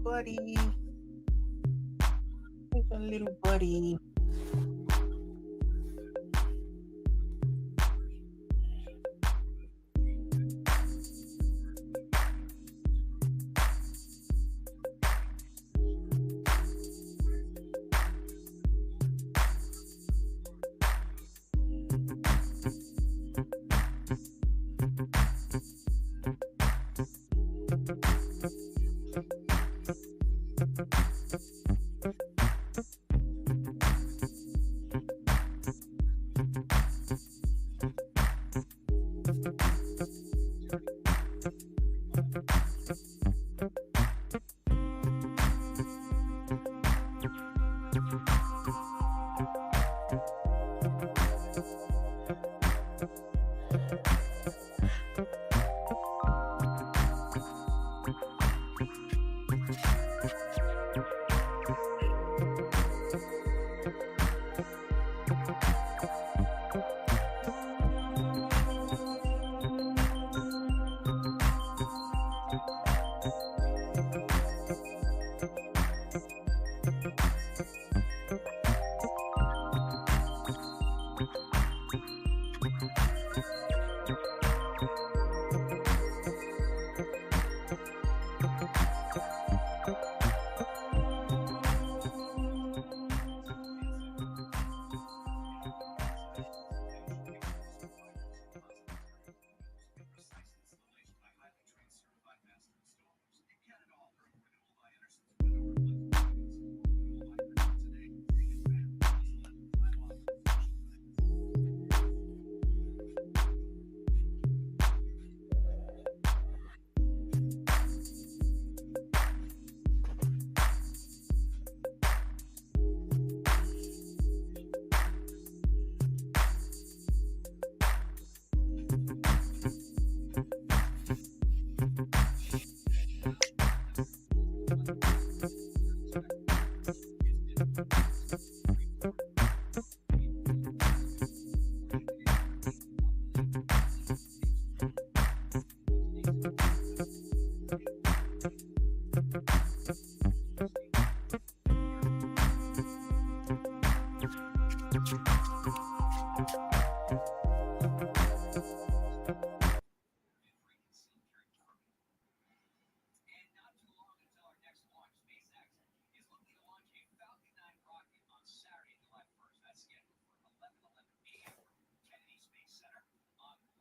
buddy. He's a little buddy.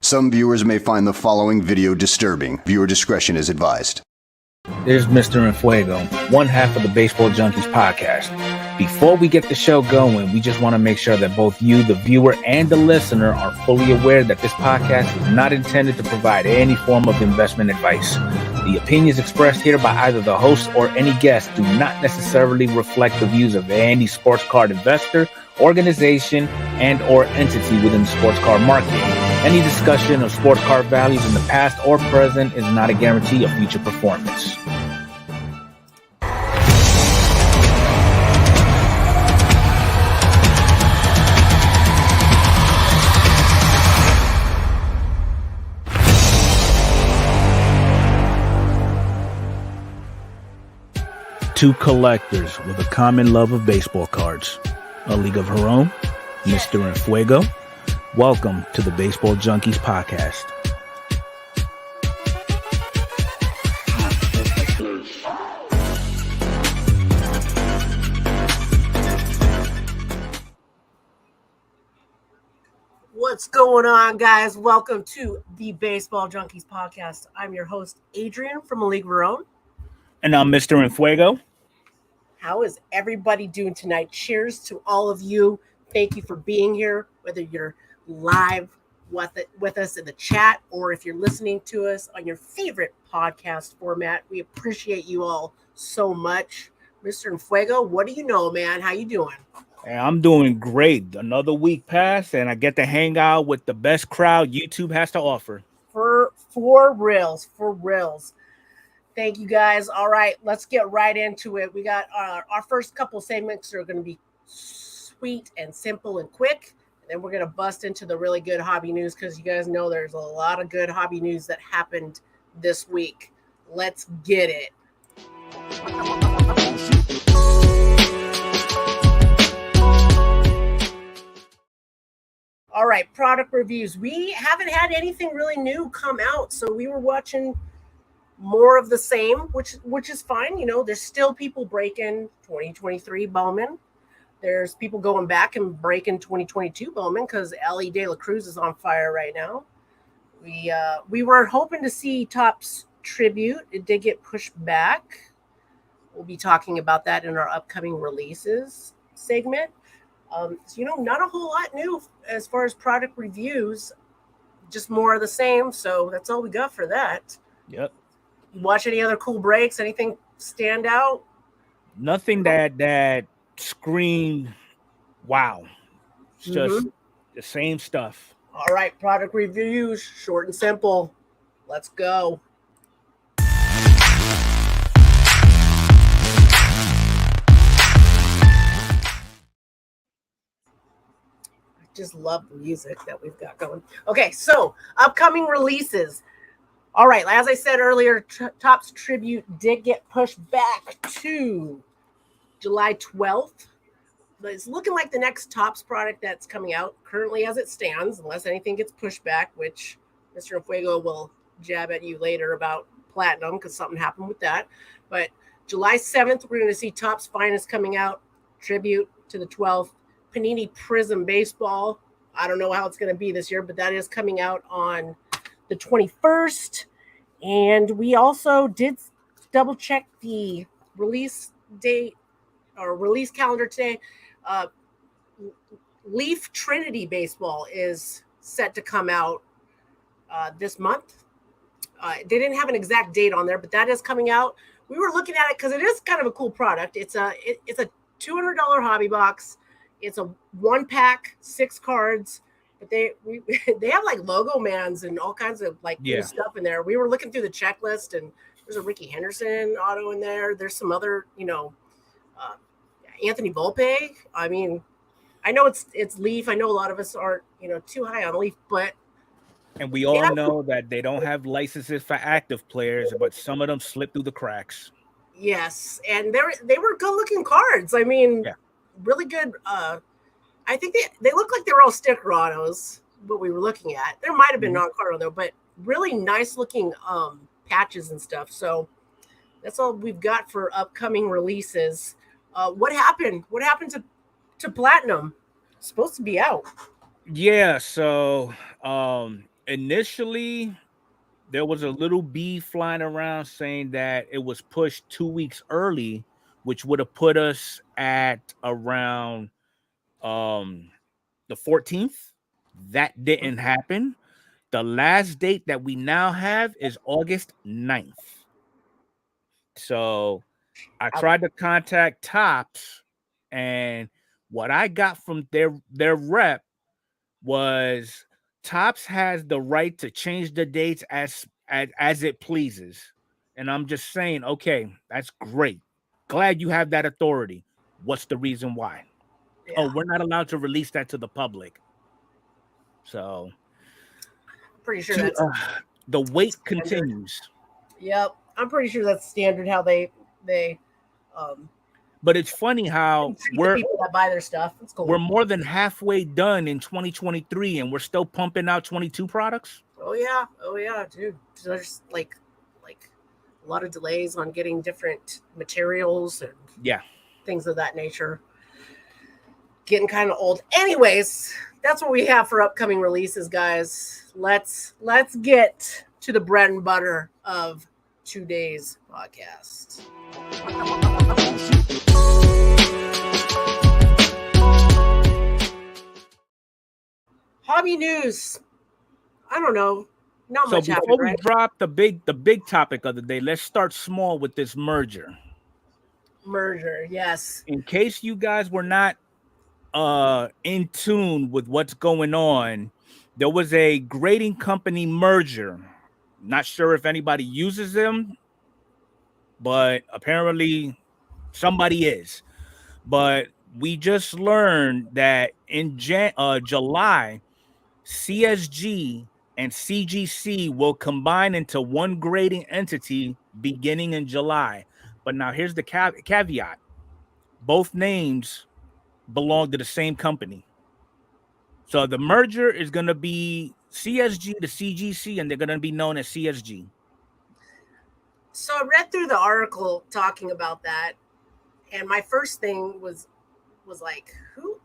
Some viewers may find the following video disturbing. Viewer discretion is advised. There's Mr. Enfuego, one half of the Baseball Junkies podcast. Before we get the show going, we just want to make sure that both you, the viewer, and the listener are fully aware that this podcast is not intended to provide any form of investment advice. The opinions expressed here by either the host or any guest do not necessarily reflect the views of any sports card investor, organization, and or entity within the sports card market. Any discussion of sports card values in the past or present is not a guarantee of future performance. Two collectors with a common love of baseball cards. A league of her own, Mr. Enfuego. Welcome to the Baseball Junkies podcast. What's going on, guys? Welcome to the Baseball Junkies podcast. I'm your host, Adrian from A League of Her Own. And I'm Mr. Enfuego. How is everybody doing tonight? Cheers to all of you. Thank you for being here, whether you're live with us in the chat or if you're listening to us on your favorite podcast format. We appreciate you all so much. Mr. Enfuego, what do you know, man? How you doing? Hey, I'm doing great. Another week passed, and I get to hang out with the best crowd YouTube has to offer. For reals. Thank you, guys. All right, let's get right into it. We got our first couple segments are going to be sweet and simple and quick. And then we're going to bust into the really good hobby news because you guys know there's a lot of good hobby news that happened this week. Let's get it. All right, product reviews. We haven't had anything really new come out, so we were watching more of the same, which is fine. You know, there's still people breaking 2023 Bowman. There's people going back and breaking 2022 Bowman because Ellie De La Cruz is on fire right now. We were hoping to see Topps Tribute. It did get pushed back. We'll be talking about that in our upcoming releases segment. So, you know, not a whole lot new as far as product reviews, just more of the same. So that's all we got for that. Yep. You watch any other cool breaks? Anything stand out? Nothing that screamed, wow. It's just the same stuff. All right, product reviews, short and simple. Let's go. Just love the music that we've got going. Okay, so upcoming releases. All right, as I said earlier, Topps Tribute did get pushed back to July 12th. But it's looking like the next Topps product that's coming out currently as it stands, unless anything gets pushed back, which Mr. Fuego will jab at you later about Platinum because something happened with that. But July 7th, we're going to see Topps Finest coming out, Tribute to the 12th. Panini Prism Baseball. I don't know how it's going to be this year, but that is coming out on the 21st. And we also did double check the release date or release calendar today. Leaf Trinity Baseball is set to come out this month. They didn't have an exact date on there, but that is coming out. We were looking at it because it is kind of a cool product. It's a $200 hobby box. It's a 1-pack, 6 cards, but they have like logo mans and all kinds of like cool stuff in there. We were looking through the checklist, and there's a Ricky Henderson auto in there. There's some other, Anthony Volpe. I mean, I know it's Leaf. I know a lot of us aren't, too high on Leaf, but and we all know that they don't have licenses for active players, but some of them slip through the cracks. Yes, and they were good looking cards. I mean, really good. I think they look like they were all sticker autos. What we were looking at, there might have been non-card auto, but really nice looking patches and stuff. So that's all we've got for upcoming releases. What happened? What happened to Platinum? It's supposed to be out. Yeah. So initially, there was a little bee flying around saying that it was pushed 2 weeks early, which would have put us at around the 14th. That didn't happen. The last date that we now have is August 9th. So I tried to contact Topps, and what I got from their rep was Topps has the right to change the dates as it pleases. And I'm just saying, okay, that's great. Glad you have that authority. What's the reason why? Yeah. Oh, we're not allowed to release that to the public. So pretty sure that's the wait continues. Yep. I'm pretty sure that's standard how they but it's funny how we're people that buy their stuff. It's cool. We're more than halfway done in 2023 and we're still pumping out 22 products. Oh yeah, dude. There's like a lot of delays on getting different materials and things of that nature. Getting kind of old. Anyways, that's what we have for upcoming releases, guys. Let's get to the bread and butter of today's podcast. Hobby news. I don't know. Not much happened, before we right? drop the big topic of the day, let's start small with this merger. Yes. In case you guys were not in tune with what's going on, there was a grading company merger. Not sure if anybody uses them, but apparently somebody is. But we just learned that in July, CSG and CGC will combine into one grading entity beginning in July. But now here's the caveat: both names belong to the same company. So the merger is going to be CSG to CGC, and they're going to be known as CSG. So I read through the article talking about that, and my first thing was like, who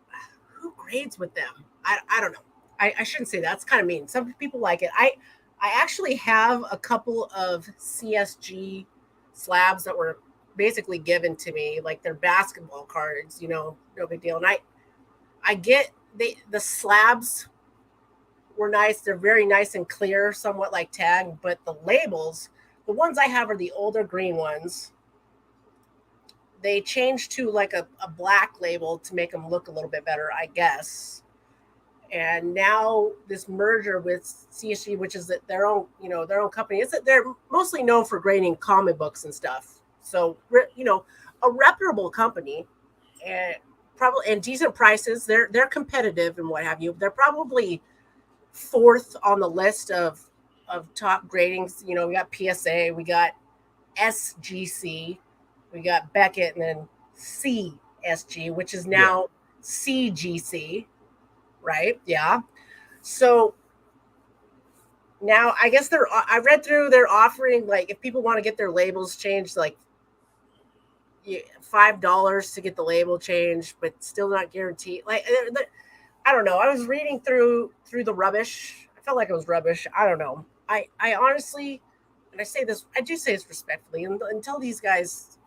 grades with them? I don't know. I shouldn't say that. It's kind of mean. Some people like it. I actually have a couple of CSG slabs that were basically given to me, like they're basketball cards, no big deal. And I get the slabs were nice. They're very nice and clear, somewhat like tag, but the labels, the ones I have are the older green ones. They changed to like a black label to make them look a little bit better, I guess. And now this merger with CSG, which is their own company, is that they're mostly known for grading comic books and stuff. So, a reputable company, and probably and decent prices. They're competitive and what have you. They're probably fourth on the list of top gradings. We got PSA, we got SGC, we got Beckett, and then CSG, which is now CGC. Right. Yeah. So now I guess I read through, they're offering, like, if people want to get their labels changed, like $5 to get the label changed, but still not guaranteed. Like, I don't know. I was reading through the rubbish. I felt like it was rubbish. I don't know. I honestly, and I say this respectfully, until these guys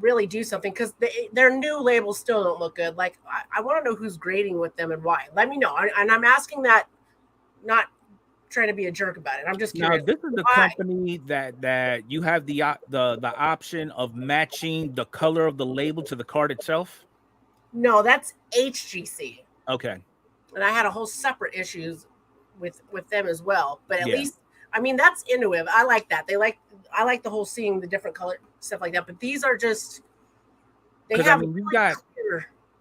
really do something, because their new labels still don't look good. Like, I want to know who's grading with them and why. Let me know. And I'm asking that, not trying to be a jerk about it. I'm just curious. Now, this is the company that you have the option of matching the color of the label to the card itself. No, that's HGC. Okay. And I had a whole separate issues with them as well. But at least, I mean, that's innovative. I like that. I like the whole seeing the different color stuff like that. But these are just, because I mean,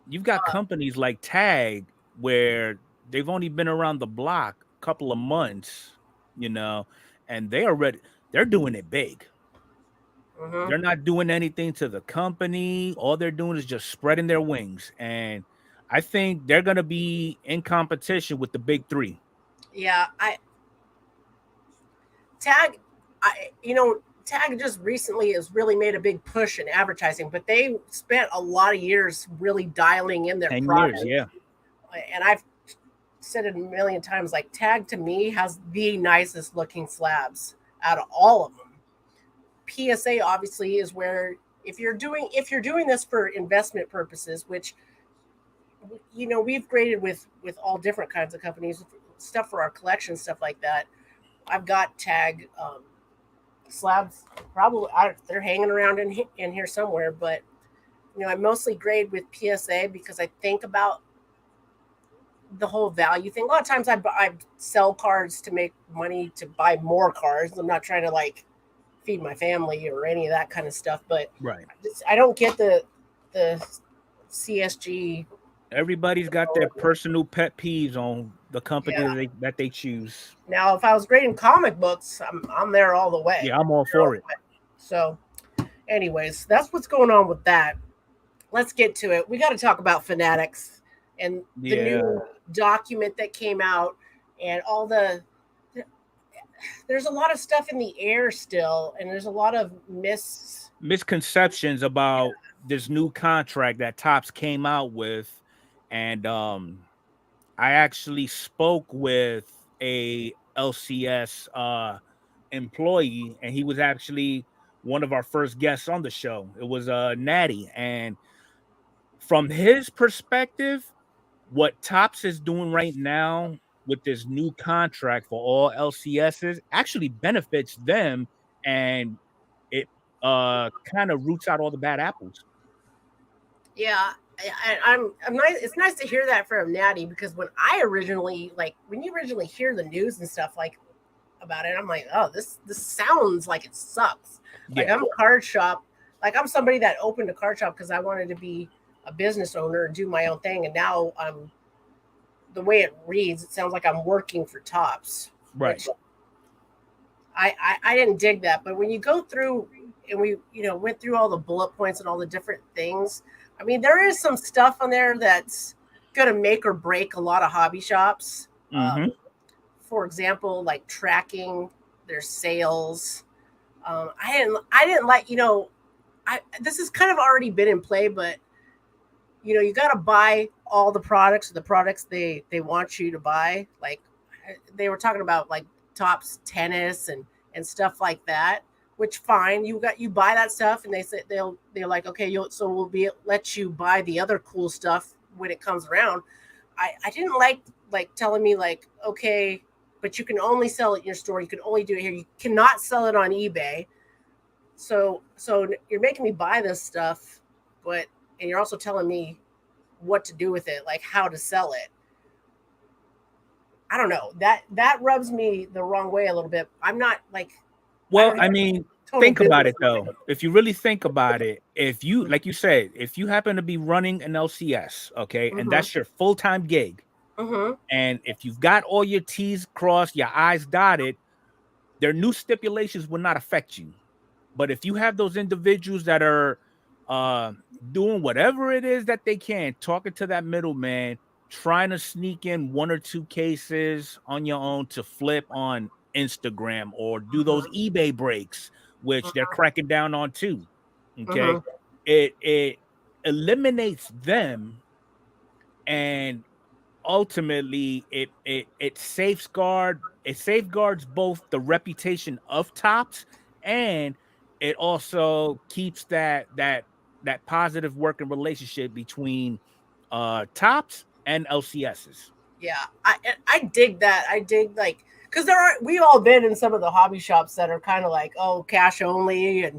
you've got companies like Tag where they've only been around the block a couple of months, and they're doing it big. Mm-hmm. They're not doing anything to the company. All they're doing is just spreading their wings. And I think they're going to be in competition with the big three. Yeah. Tag just recently has really made a big push in advertising, but they spent a lot of years really dialing in their 10 product. years, yeah. And I've said it a million times, like, Tag to me has the nicest looking slabs out of all of them. PSA obviously is where, if you're doing this for investment purposes, which we've graded with all different kinds of companies, stuff for our collection, stuff like that. I've got Tag slabs, probably they're hanging around in here somewhere, but I mostly grade with PSA because I think about the whole value thing. A lot of times I sell cards to make money to buy more cards. I'm not trying to like feed my family or any of that kind of stuff, but right. I don't get the CSG. Everybody's got their personal pet peeves on the company that they choose. Now, if I was grading comic books, I'm there all the way. Yeah, I'm all for it. So, anyways, that's what's going on with that. Let's get to it. We got to talk about Fanatics and the new document that came out, and all there's a lot of stuff in the air still, and there's a lot of misconceptions about this new contract that Topps came out with. And I actually spoke with a LCS employee, and he was actually one of our first guests on the show. It was Natty. And from his perspective, what Topps is doing right now with this new contract for all LCSs actually benefits them, and it kind of roots out all the bad apples. Yeah. I'm nice. It's nice to hear that from Natty, because when you originally hear the news and stuff like about it, I'm like, oh, this sounds like it sucks. Like, I'm a card shop. Like, I'm somebody that opened a card shop because I wanted to be a business owner and do my own thing. And now the way it reads, it sounds like I'm working for Topps. Right. I didn't dig that. But when you go through and we, went through all the bullet points and all the different things. I mean, there is some stuff on there that's going to make or break a lot of hobby shops. Mm-hmm. For example, like tracking their sales. I didn't like, this has kind of already been in play, but you got to buy all the products they want you to buy. Like they were talking about like Topps tennis and stuff like that, which fine, you buy that stuff, and they said they're like, okay, so we'll let you buy the other cool stuff when it comes around. I didn't like telling me like, okay, but you can only sell it in your store, you can only do it here, you cannot sell it on eBay. So you're making me buy this stuff, and you're also telling me what to do with it, like how to sell it. I don't know. That rubs me the wrong way a little bit. I'm not like. Well, I mean, think about it though. If you really think about it, if you, like you said, if you happen to be running an LCS, okay, and that's your full-time gig, and if you've got all your T's crossed, your I's dotted, their new stipulations will not affect you. But if you have those individuals that are doing whatever it is that they can, talking to that middleman, trying to sneak in 1 or 2 cases on your own to flip on Instagram or do those eBay breaks, which they're cracking down on too. Okay. It eliminates them, and ultimately it safeguards both the reputation of Topps, and it also keeps that positive working relationship between Topps and LCSs. Yeah, I dig that. I dig like, because we've all been in some of the hobby shops that are kind of like, oh, cash only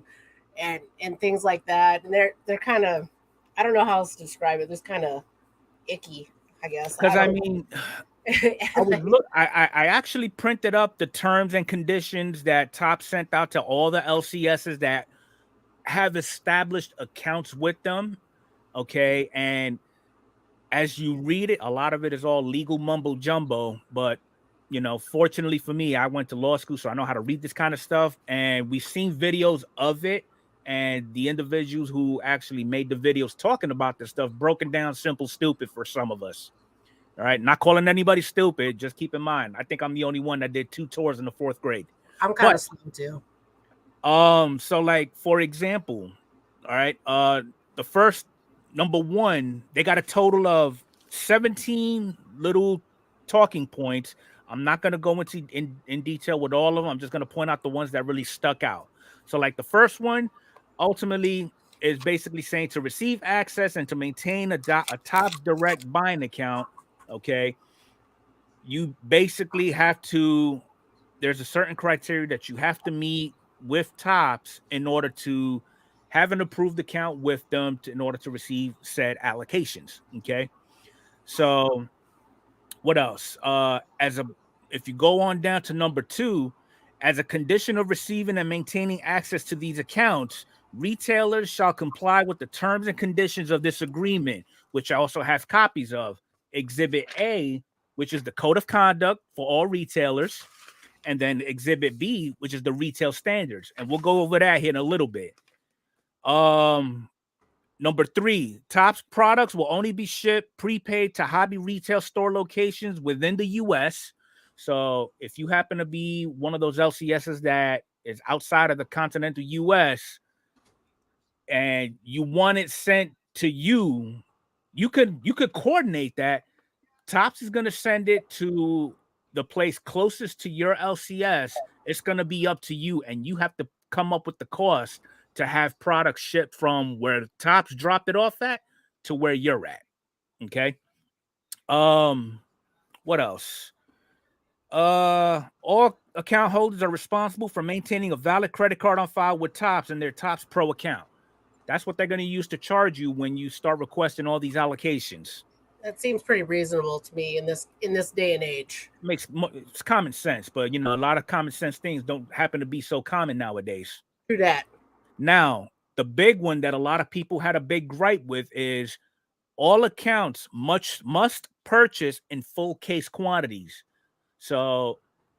and things like that, and they're kind of, I don't know how else to describe it. There's kind of icky, I guess. Because I mean, I actually printed up the terms and conditions that Topps sent out to all the LCSs that have established accounts with them. Okay, and as you read it, a lot of it is all legal mumbo jumbo, but fortunately for me, I went to law school, so I know how to read this kind of stuff, and we've seen videos of it, and the individuals who actually made the videos talking about this stuff broken down simple stupid for some of us. All right, not calling anybody stupid, just keep in mind, I think I'm the only one that did 2 tours in the 4th grade. I'm kind of slow too. So like, for example, all right, the first number 1, they got a total of 17 little talking points. I'm not going to go into in detail with all of them. I'm just going to point out the ones that really stuck out. So like the first one ultimately is basically saying to receive access and to maintain a Topps direct buying account, okay, you basically have to, there's a certain criteria that you have to meet with Topps in order to have an approved account with them in order to receive said allocations. Okay. So what else? If you go on down to number 2, as a condition of receiving and maintaining access to these accounts, retailers shall comply with the terms and conditions of this agreement, which I also have copies of. Exhibit A, which is the code of conduct for all retailers, and then Exhibit B, which is the retail standards. And we'll go over that here in a little bit. Number 3, Topps products will only be shipped prepaid to hobby retail store locations within the U.S. So if you happen to be one of those LCSs that is outside of the continental U.S. and you want it sent to you, you could coordinate that. Topps is going to send it to the place closest to your LCS. It's going to be up to you, and you have to come up with the cost to have products shipped from where Topps dropped it off at to where you're at. Okay. What else? All account holders are responsible for maintaining a valid credit card on file with Topps and their Topps Pro account. That's what they're going to use to charge you when you start requesting all these allocations. That seems pretty reasonable to me in this day and age. It's common sense, but a lot of common sense things don't happen to be so common nowadays. True that. Now, the big one that a lot of people had a big gripe with is all accounts must purchase in full case quantities. So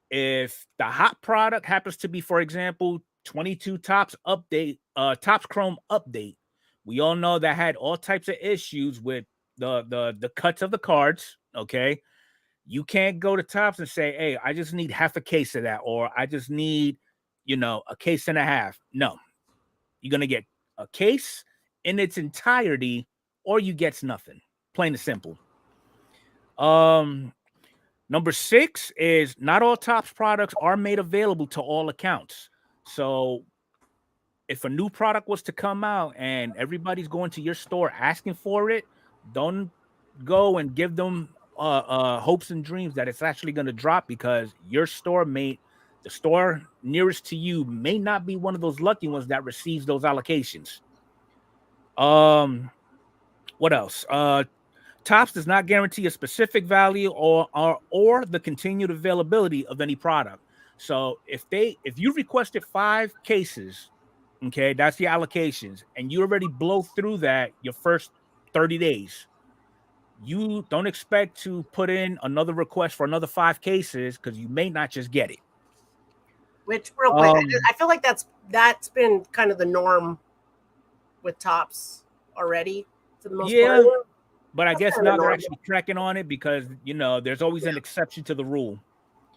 if the hot product happens to be, for example, 22 Topps update Topps Chrome update. We all know that had all types of issues with the cuts of the cards. Okay, you can't go to Topps and say, "Hey, I just need half a case of that," or "I just need, a case and a half." No, you're gonna get a case in its entirety, or you get nothing. Plain and simple. Number 6 is not all Topps products are made available to all accounts. So if a new product was to come out and everybody's going to your store asking for it, don't go and give them hopes and dreams that it's actually going to drop, because the store nearest to you may not be one of those lucky ones that receives those allocations. What else? Topps does not guarantee a specific value or the continued availability of any product. So if you requested 5 cases, okay, that's the allocations, and you already blow through that your first 30 days, you don't expect to put in another request for another 5 cases, because you may not just get it. Which, real quick, I feel like that's been kind of the norm with Topps already for the most part. But I guess now they're actually tracking on it, because there's always an exception to the rule.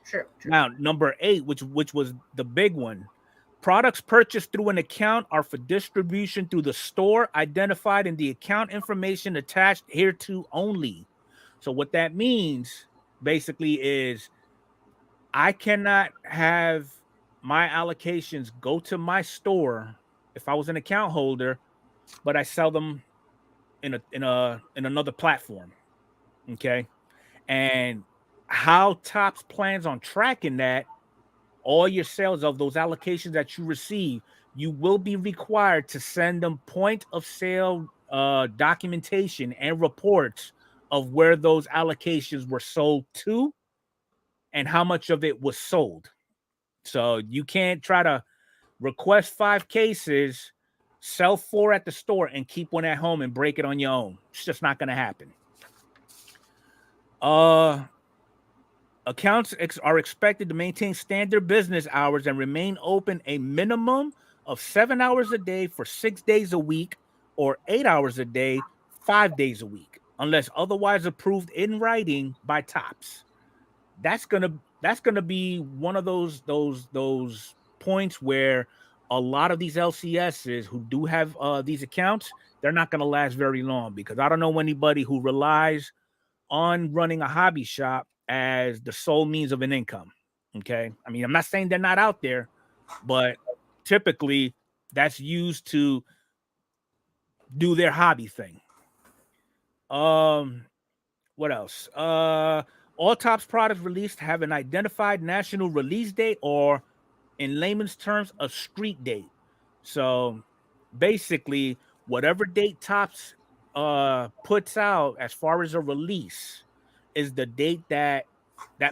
Sure. Now, number 8, which was the big one, products purchased through an account are for distribution through the store identified in the account information attached hereto only. So what that means basically is I cannot have my allocations go to my store if I was an account holder, but I sell them in another platform. Okay. And how Topps plans on tracking that, all your sales of those allocations that you receive, you will be required to send them point of sale documentation and reports of where those allocations were sold to and how much of it was sold. So you can't try to request 5 cases, sell 4 at the store, and keep 1 at home and break it on your own. It's just not going to happen. Accounts are expected to maintain standard business hours and remain open a minimum of 7 hours a day for 6 days a week, or 8 hours a day, 5 days a week, unless otherwise approved in writing by Topps. That's gonna be one of those points where a lot of these LCSs who do have these accounts, they're not gonna last very long, because I don't know anybody who relies on running a hobby shop as the sole means of an income. Okay. I mean, I'm not saying they're not out there, but typically that's used to do their hobby thing. What else? All Topps products released have an identified national release date, or in layman's terms, a street date. So basically, whatever date Topps puts out as far as a release is the date that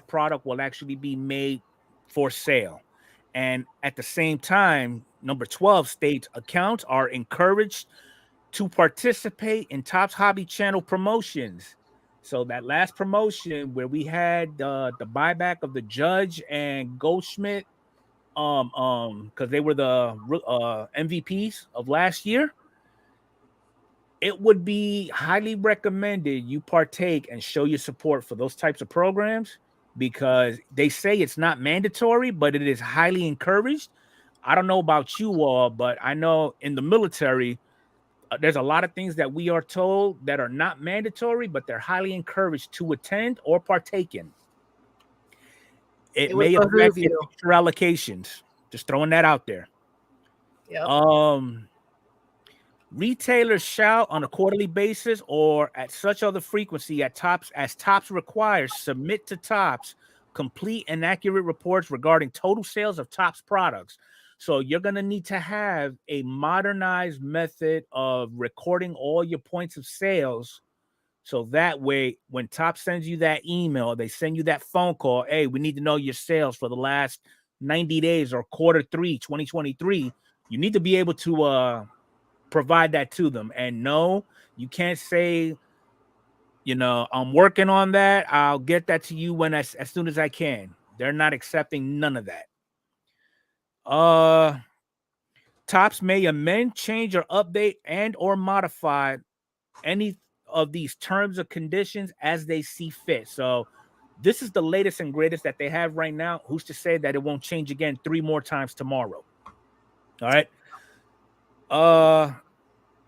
product will actually be made for sale. And at the same time, number 12 states accounts are encouraged to participate in Topps Hobby Channel promotions. So that last promotion where we had the buyback of the Judge and Goldschmidt, because they were the MVPs of last year, it would be highly recommended you partake and show your support for those types of programs, because they say it's not mandatory, but it is highly encouraged. I don't know about you all, but I know in the military, there's a lot of things that we are told that are not mandatory, but they're highly encouraged to attend or partake in. It may affect your future allocations. Just throwing that out there. Yep. Retailers shall, on a quarterly basis or at such other frequency as Topps requires, submit to Topps complete and accurate reports regarding total sales of Topps products. So you're going to need to have a modernized method of recording all your points of sales. So that way, when Topps sends you that email, they send you that phone call, hey, we need to know your sales for the last 90 days or quarter 3, 2023. You need to be able to provide that to them. And no, you can't say, I'm working on that, I'll get that to you as soon as I can. They're not accepting none of that. Topps may amend, change, or update and or modify any of these terms or conditions as they see fit. So this is the latest and greatest that they have right now. Who's to say that it won't change again 3 more times tomorrow? All right.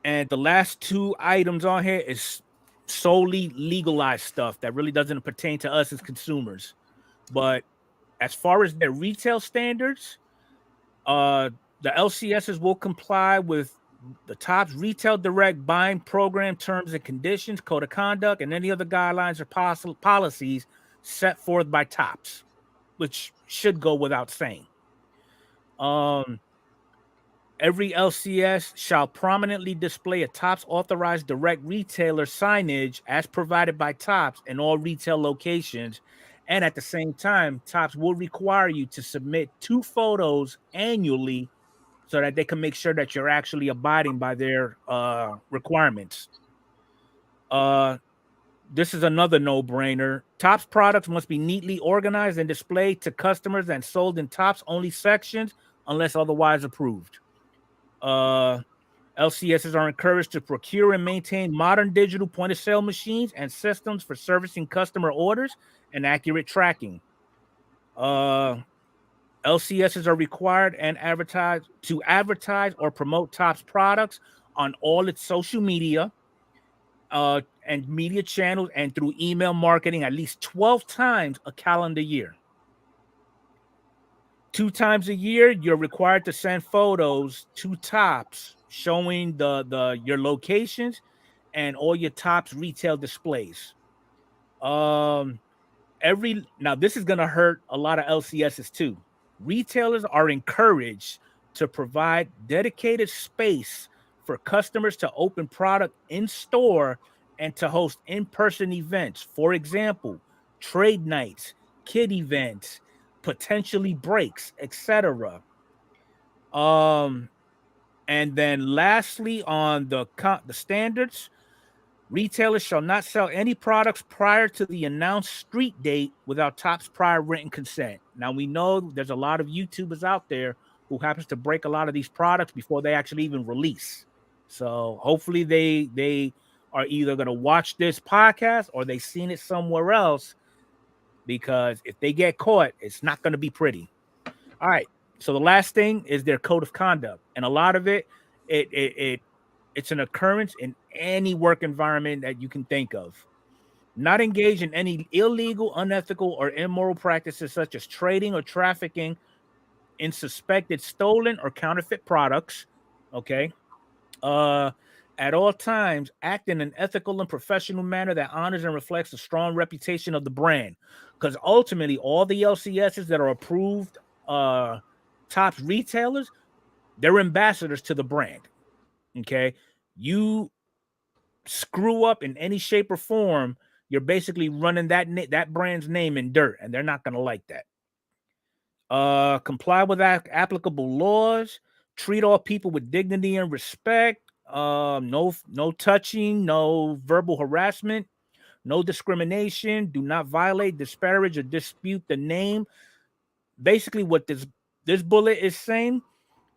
And the last 2 items on here is solely legalized stuff that really doesn't pertain to us as consumers. But as far as their retail standards, the LCSs will comply with the Topps Retail Direct Buying Program terms and conditions, code of conduct, and any other guidelines or policies set forth by Topps, which should go without saying. Every LCS shall prominently display a Topps authorized direct retailer signage as provided by Topps in all retail locations. And at the same time, Topps will require you to submit 2 photos annually so that they can make sure that you're actually abiding by their requirements. This is another no-brainer. Topps products must be neatly organized and displayed to customers and sold in Topps only sections unless otherwise approved. LCSs are encouraged to procure and maintain modern digital point-of-sale machines and systems for servicing customer orders and accurate tracking. LCSs are required and advertise or promote Topps products on all its social media and media channels and through email marketing at least 12 times a calendar year. 2 times a year, you're required to send photos to Topps showing your locations and all your Topps retail displays. Now this is gonna hurt a lot of LCSs too. Retailers are encouraged to provide dedicated space for customers to open product in store and to host in-person events. For example, trade nights, kid events, potentially breaks, etc. And then lastly, on the standards, retailers shall not sell any products prior to the announced street date without Topps prior written consent. Now we know there's a lot of YouTubers out there who happens to break a lot of these products before they actually even release. So hopefully they are either going to watch this podcast or they've seen it somewhere else, because if they get caught, it's not going to be pretty. All right. So the last thing is their code of conduct, and a lot of it's an occurrence in any work environment that you can think of. Not engage in any illegal, unethical, or immoral practices such as trading or trafficking in suspected stolen or counterfeit products. Okay. At all times, act in an ethical and professional manner that honors and reflects the strong reputation of the brand. Because ultimately, all the LCSs that are approved Topps retailers, they're ambassadors to the brand. Okay. You screw up in any shape or form, you're basically running that brand's name in dirt, and they're not going to like that. Comply with applicable laws, treat all people with dignity and respect. No touching, no verbal harassment, no discrimination. Do not violate, disparage, or dispute the name. Basically, what this bullet is saying,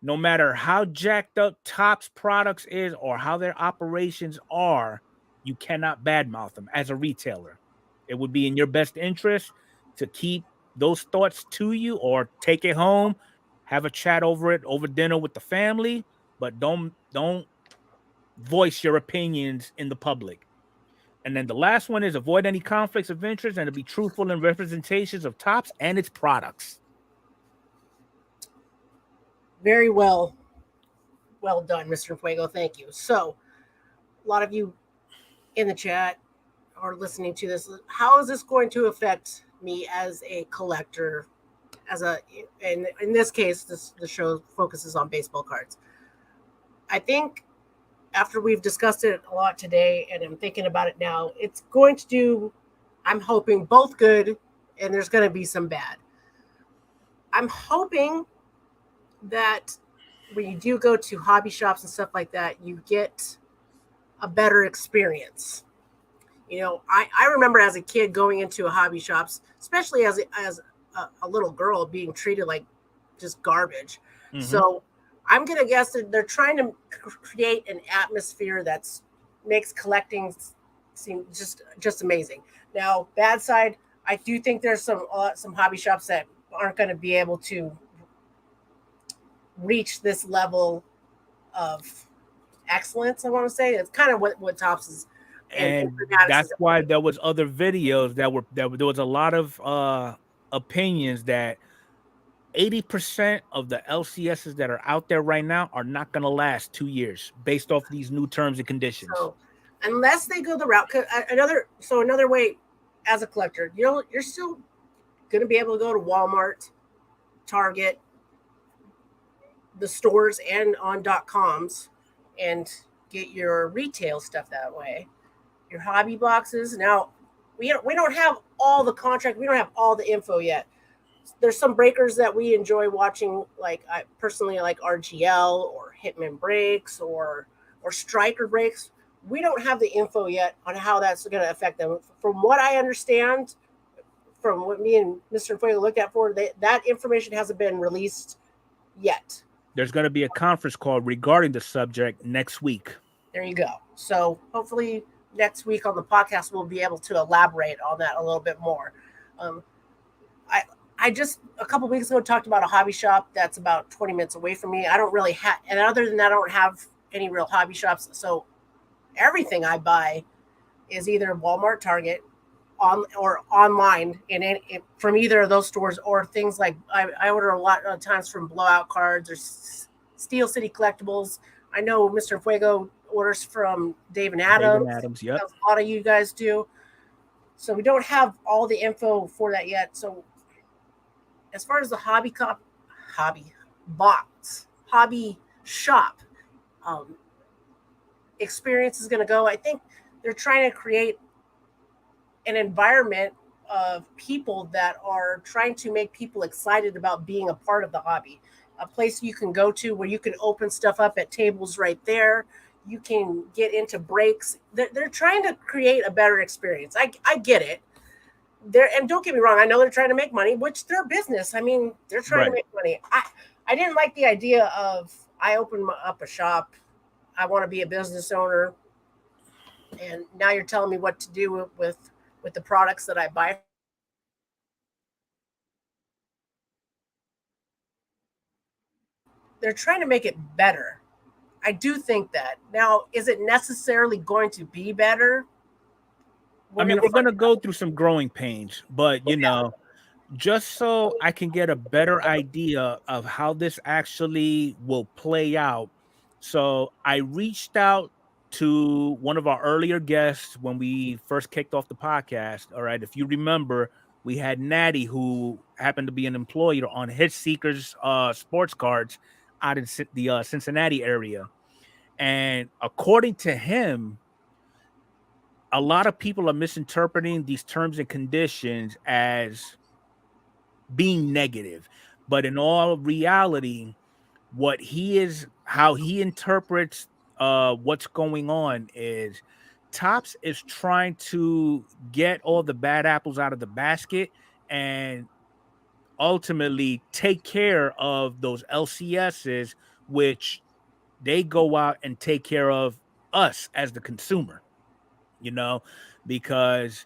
no matter how jacked up Topps products is or how their operations are, you cannot badmouth them as a retailer. It would be in your best interest to keep those thoughts to you or take it home, have a chat over it over dinner with the family, but don't voice your opinions in the public. And then the last one is avoid any conflicts of interest and to be truthful in representations of Topps and its products. Very well done, Mr. Fuego. Thank you. So, a lot of you in the chat are listening to this. How is this going to affect me as a collector? And in this case, the show focuses on baseball cards. I think after we've discussed it a lot today, and I'm thinking about it now, it's going to do, I'm hoping, both good, and there's going to be some bad. I'm hoping that when you do go to hobby shops and stuff like that, you get a better experience. You know, I remember as a kid going into a hobby shops, especially as a little girl, being treated like just garbage. Mm-hmm. So I'm gonna guess that they're trying to create an atmosphere that's makes collecting seem just amazing. Now, bad side, I do think there's some hobby shops that aren't going to be able to reach this level of excellence. I want to say it's kind of what Tops is and And Fanatics that's is. why there was other videos that there was a lot of opinions that 80% of the LCSs that are out there right now are not going to last 2 years based off these new terms and conditions. So unless they go the route, another way as a collector, you're still going to be able to go to Walmart, Target, the stores, and on .coms and get your retail stuff that way. Your hobby boxes. Now, we don't have all the contract. We don't have all the info yet. There's some breakers that we enjoy watching. Like I personally like RGL or Hitman Breaks or Striker Breaks. We don't have the info yet on how that's going to affect them. From what I understand, from what me and Mr. Fuego looked at that information hasn't been released yet. There's going to be a conference call regarding the subject next week. There you go. So hopefully next week on the podcast we'll be able to elaborate on that a little bit more. Um, I just a couple weeks ago talked about a hobby shop that's about 20 minutes away from me. I don't really have, and other than that, I don't have any real hobby shops. So everything I buy is either Walmart, Target, on or online from either of those stores, or things like I order a lot of times from Blowout Cards or Steel City Collectibles. I know Mr. Fuego orders from Dave and Adams. Dave and Adams, yep. A lot of you guys do. So we don't have all the info for that yet. So as far as the hobby shop experience is going to go, I think they're trying to create an environment of people that are trying to make people excited about being a part of the hobby. A place you can go to where you can open stuff up at tables right there. You can get into breaks. They're trying to create a better experience. I get it. And don't get me wrong, I know they're trying to make money, which their business. I mean, they're trying to make money. I didn't like the idea of I open up a shop. I want to be a business owner, and now you're telling me what to do with the products that I buy. They're trying to make it better. I do think that. Now, is it necessarily going to be better? We're going to go through some growing pains, but you know, just so I can get a better idea of how this actually will play out. So I reached out to one of our earlier guests when we first kicked off the podcast. All right. If you remember, we had Natty, who happened to be an employee on Hit Seekers sports cards out in the Cincinnati area. And according to him, a lot of people are misinterpreting these terms and conditions as being negative, but in all reality, how he interprets what's going on is Topps is trying to get all the bad apples out of the basket and ultimately take care of those LCSs, which they go out and take care of us as the consumer, you know, because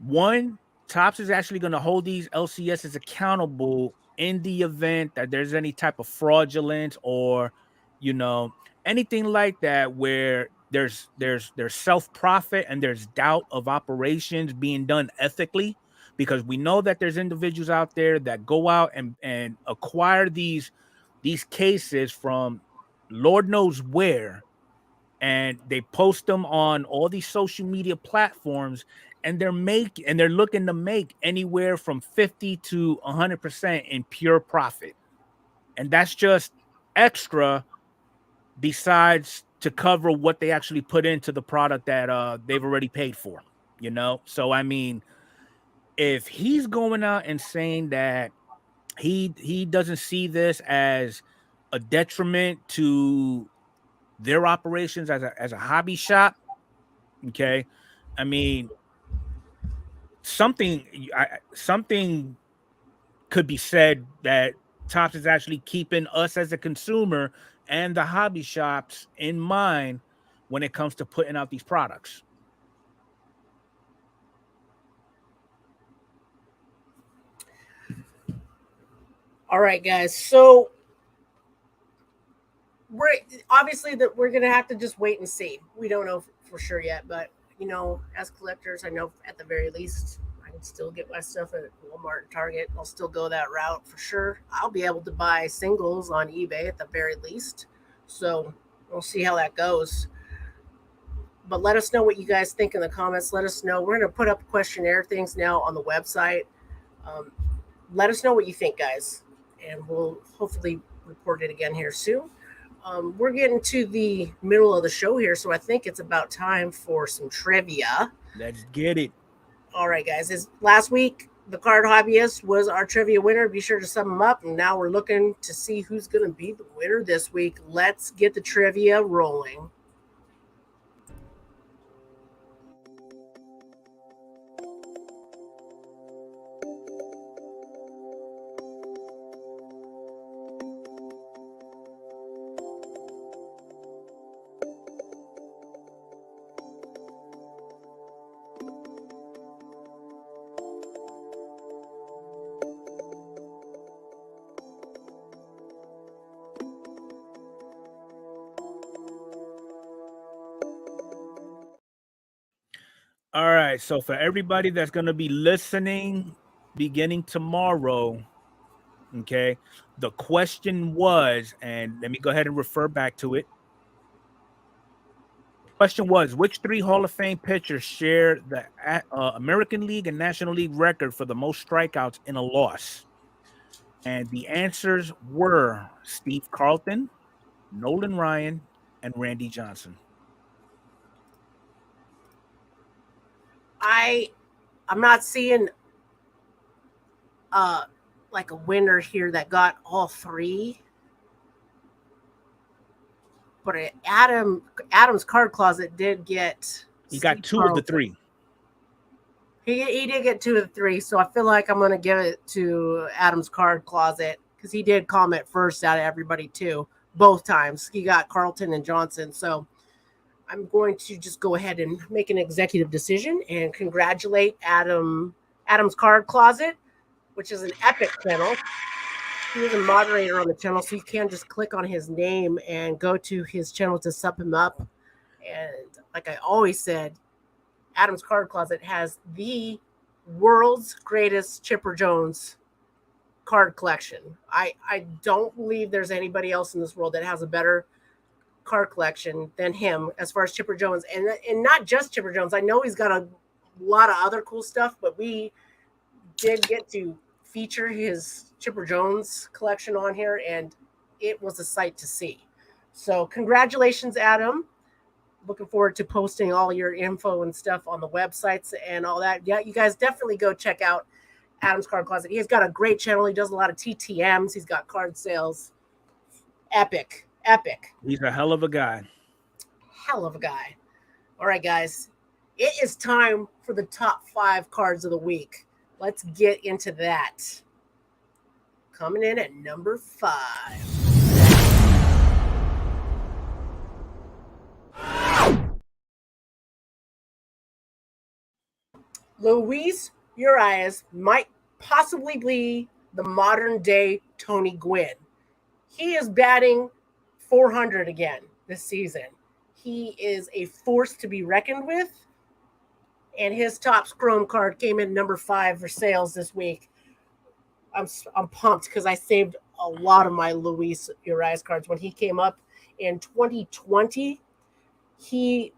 one, Topps is actually going to hold these LCSs accountable in the event that there's any type of fraudulence or, you know, anything like that where there's self-profit and there's doubt of operations being done ethically, because we know that there's individuals out there that go out and acquire these cases from Lord knows where, and they post them on all these social media platforms, and they're looking to make anywhere from 50 to 100% in pure profit. And that's just extra besides to cover what they actually put into the product that they've already paid for, you know? So, I mean, if he's going out and saying that he doesn't see this as a detriment to their operations as a hobby shop, okay, I mean, something could be said that Topps is actually keeping us as a consumer and the hobby shops in mind when it comes to putting out these products. All right, guys. So we're obviously that we're gonna have to just wait and see. We don't know for sure yet, but as collectors, I know at the very least I can still get my stuff at Walmart and Target. I'll still go that route for sure. I'll be able to buy singles on eBay at the very least. So we'll see how that goes. But let us know what you guys think in the comments. Let us know. We're going to put up questionnaire things now on the website. Let us know what you think, guys. And we'll hopefully report it again here soon. We're getting to the middle of the show here, so I think it's about time for some trivia. Let's get it. All right, guys. Last week, the card hobbyist was our trivia winner. Be sure to sum them up. And now we're looking to see who's going to be the winner this week. Let's get the trivia rolling. All right. So for everybody that's going to be listening beginning tomorrow, okay, the question was, and let me go ahead and refer back to it. Question was, which three Hall of Fame pitchers share the American League and National League record for the most strikeouts in a loss? And the answers were Steve Carlton, Nolan Ryan, and Randy Johnson. I'm not seeing like a winner here that got all three. But Adam's card closet did get. He got two of the three. He did get two of the three, so I feel like I'm going to give it to Adam's card closet because he did comment first out of everybody too, both times. He got Carlton and Johnson, so I'm going to just go ahead and make an executive decision and congratulate Adam's card closet, which is an epic channel. He is a moderator on the channel, so you can just click on his name and go to his channel to sub him up. And like I always said, Adam's Card Closet has the world's greatest Chipper Jones card collection. I don't believe there's anybody else in this world that has a better card collection than him as far as Chipper Jones. And not just Chipper Jones. I know he's got a lot of other cool stuff, but we did get to feature his Chipper Jones collection on here, and it was a sight to see. So congratulations, Adam. Looking forward to posting all your info and stuff on the websites and all that. Yeah, you guys definitely go check out Adam's Card Closet. He's got a great channel. He does a lot of TTMs. He's got card sales. Epic. He's a hell of a guy. Hell of a guy. All right, guys. It is time for the top 5 cards of the week. Let's get into that. Coming in at number 5. Luis Urias might possibly be the modern day Tony Gwynn. He is batting .400 again this season. He is a force to be reckoned with. And his Topps Chrome card came in number 5 for sales this week. I'm pumped because I saved a lot of my Luis Urias cards when he came up in 2020. He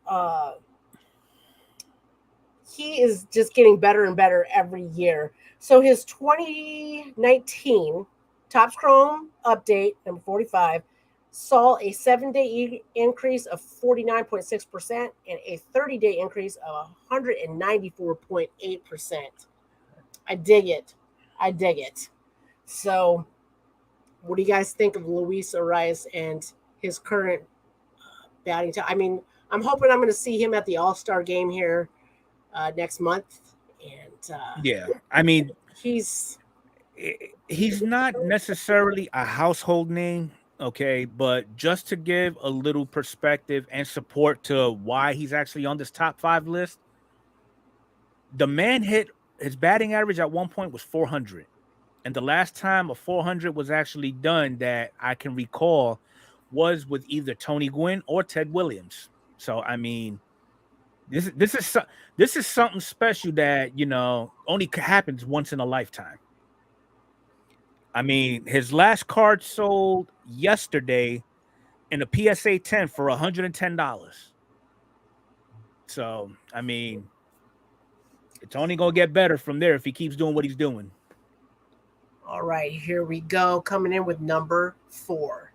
is just getting better and better every year. So his 2019 Topps Chrome update, number 45, saw a 7-day increase of 49.6% and a 30-day increase of 194.8%. I dig it. So what do you guys think of Luis Urias and his current batting time? I mean, I'm hoping I'm going to see him at the All-Star game here next month. And yeah, I mean, he's not necessarily a household name Okay, but just to give a little perspective and support to why he's actually on this top 5 list, the man hit his batting average at one point was 400. And the last time a 400 was actually done that I can recall was with either Tony Gwynn or Ted Williams. So I mean, this is something special that only happens once in a lifetime. I mean, his last card sold yesterday in a PSA 10 for $110. So I mean, it's only gonna get better from there if he keeps doing what he's doing. All right, here we go. Coming in with number 4.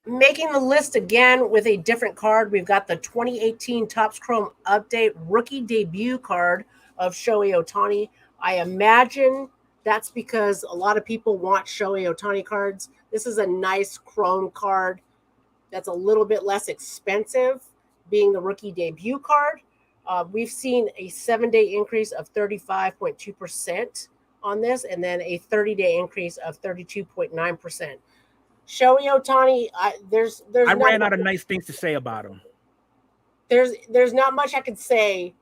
Making the list again with a different card, we've got the 2018 Topps Chrome Update rookie debut card of Shohei Ohtani. I imagine that's because a lot of people want Shohei Ohtani cards. This is a nice Chrome card that's a little bit less expensive, being the rookie debut card. We've seen a 7-day increase of 35.2% on this, and then a 30-day increase of 32.9%. Shohei Ohtani, there's I ran out of nice things to say about him. There's not much I could say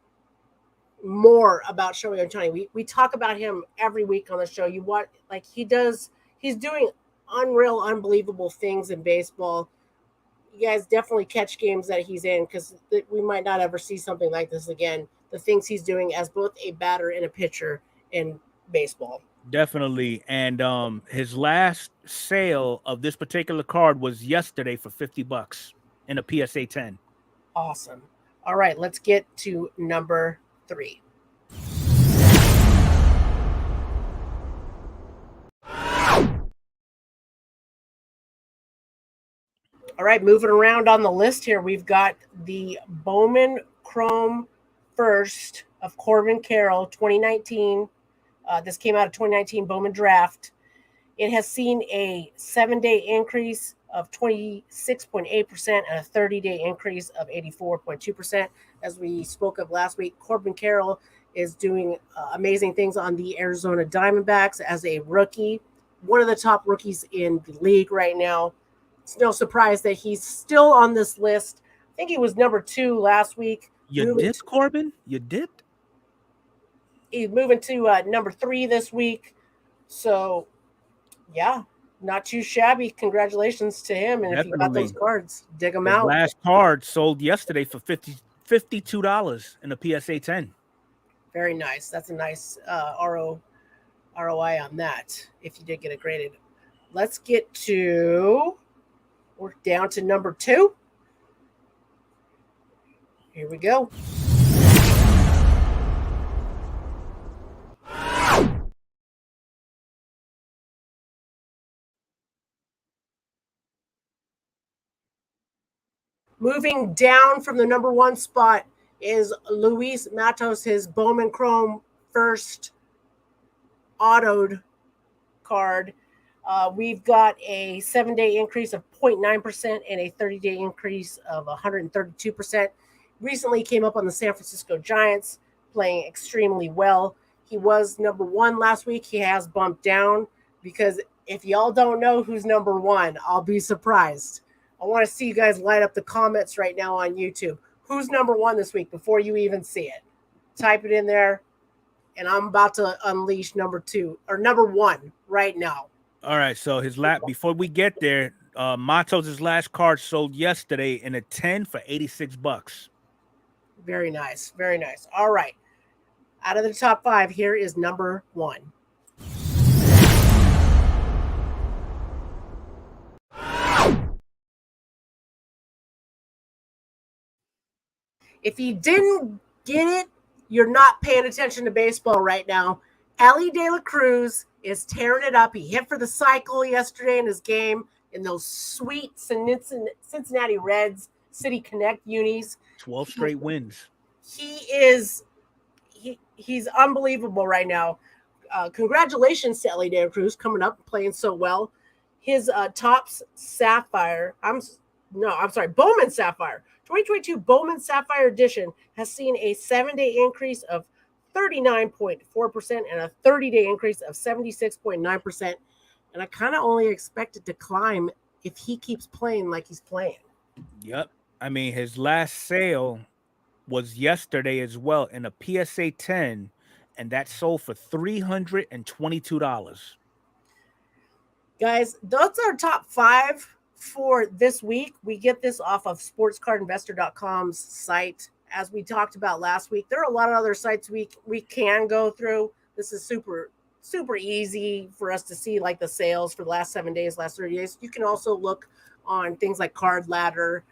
more about Shohei Ohtani. We talk about him every week on the show. He's doing unreal, unbelievable things in baseball. You guys definitely catch games that he's in, because we might not ever see something like this again. The things he's doing as both a batter and a pitcher in baseball. Definitely. And his last sale of this particular card was yesterday for $50 in a PSA 10. Awesome. All right, let's get to number 3. All right, moving around on the list here, we've got the Bowman Chrome First of Corbin Carroll, 2019. This came out of 2019 Bowman Draft. It has seen a 7-day increase of 26.8% and a 30-day increase of 84.2%. As we spoke of last week, Corbin Carroll is doing amazing things on the Arizona Diamondbacks as a rookie, one of the top rookies in the league right now. It's no surprise that he's still on this list. I think he was number 2 last week. You dipped, Corbin? You dipped? He's moving to number 3 this week. So, yeah, not too shabby. Congratulations to him. And Definitely. If you got those cards, dig them His out. Last card sold yesterday for $52 in a PSA 10. Very nice. That's a nice ROI on that if you did get it graded. Let's get to... We're down to number 2. Here we go. Moving down from the number 1 spot is Luis Matos, his Bowman Chrome First autoed card. We've got a 7-day increase of 0.9% and a 30-day increase of 132%. Recently came up on the San Francisco Giants, playing extremely well. He was number 1 last week. He has bumped down, because if y'all don't know who's number 1, I'll be surprised. I want to see you guys light up the comments right now on YouTube. Who's number 1 this week before you even see it? Type it in there, and I'm about to unleash number 2 or number 1 right now. All right, so before we get there, Matos' last card sold yesterday in a 10 for $86. Very nice, very nice. All right, out of the top 5, here is number 1. If you didn't get it, you're not paying attention to baseball right now. Elly De La Cruz is tearing it up. He hit for the cycle yesterday in his game in those sweet Cincinnati Reds City Connect unis. 12 straight wins. He's unbelievable right now. Congratulations to Elly De La Cruz coming up and playing so well. His Topps Sapphire, No, I'm sorry, Bowman Sapphire. 2022 Bowman Sapphire Edition has seen a 7-day increase of 39.4% and a 30-day increase of 76.9%. And I kind of only expect it to climb if he keeps playing like he's playing. Yep. I mean, his last sale was yesterday as well in a PSA 10, and that sold for $322. Guys, those are top 5 for this week. We get this off of sportscardinvestor.com's site. As we talked about last week, there are a lot of other sites we can go through. This is super easy for us to see, like the sales for the last 7 days, last 30 days. You can also look on things like Card Ladder,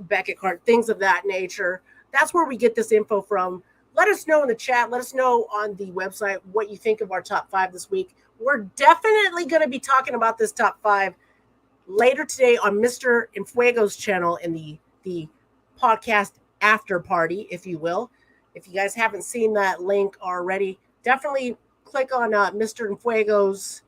Beckett Card, things of that nature. That's where we get this info from. Let us know in the chat. Let us know on the website what you think of our top 5 this week. We're definitely going to be talking about this top 5 later today on Mr. Infuego's channel in the podcast after party, if you will. If you guys haven't seen that link already, definitely click on Mr. Infuego's